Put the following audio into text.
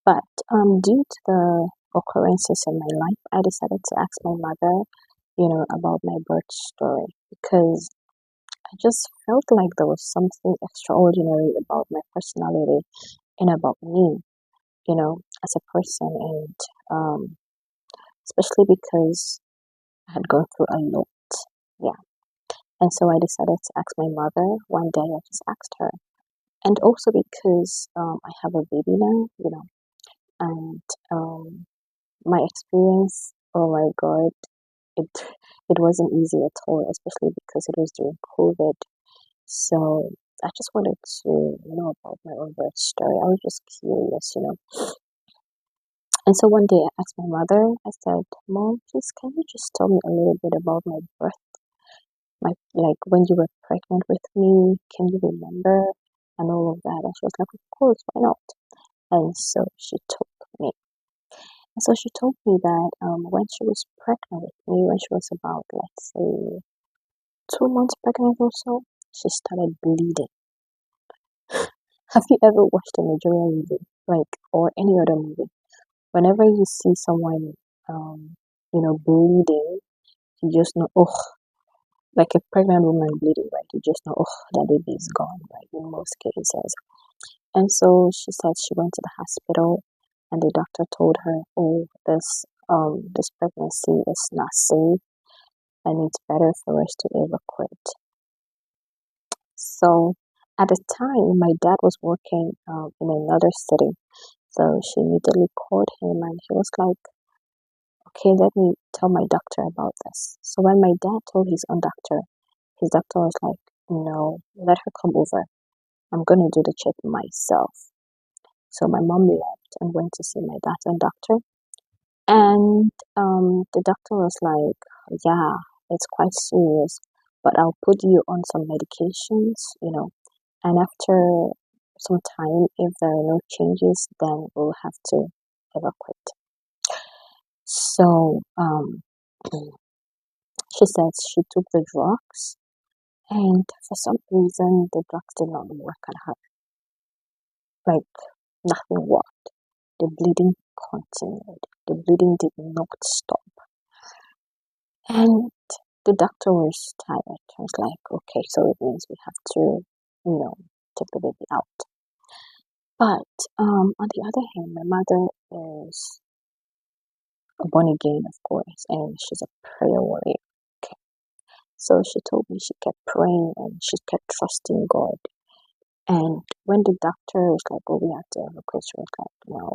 But due to the occurrences in my life, I decided to ask my mother, about my birth story because I just felt like there was something extraordinary about my personality and about me, as a person, and um, especially because I had gone through a lot. Yeah. And so I decided to ask my mother. One day I just asked her. And also because I have a baby now, and um, my experience, oh my God, it it wasn't easy at all, especially because it was during COVID. So I just wanted to know about my own birth story. I was just curious. And so one day I asked my mother, I said, Mom, please can you just tell me a little bit about my birth? Like when you were pregnant with me, can you remember? And all of that. And she was like, of course, why not? And so she told me. And so she told me that when she was pregnant with me, when she was about, let's say, 2 months pregnant or so, she started bleeding. Have you ever watched a Nigerian movie, like, or any other movie? Whenever you see someone, bleeding, you just know, oh, like a pregnant woman bleeding, right? You just know, oh, that baby is gone, right? In most cases. And so she said she went to the hospital, and the doctor told her, oh, this pregnancy is not safe, and it's better for us to evacuate. So at the time, my dad was working in another city. So she immediately called him and he was like, okay, let me tell my doctor about this. So when my dad told his doctor was like, no, let her come over. I'm going to do the check myself. So my mom left and went to see my dad's and doctor. And the doctor was like, yeah, it's quite serious, but I'll put you on some medications. And after some time, if there are no changes, then we'll have to evacuate. So she says she took the drugs, and for some reason, the drugs did not work on her. Like nothing worked. The bleeding continued. The bleeding did not stop. And the doctor was tired. I was like, okay, so it means we have to, take the baby out. But on the other hand, my mother is born again, of course, and she's a prayer warrior. Okay. So she told me she kept praying and she kept trusting God. And when the doctor was like, oh, we have to evacuate, she was like, no,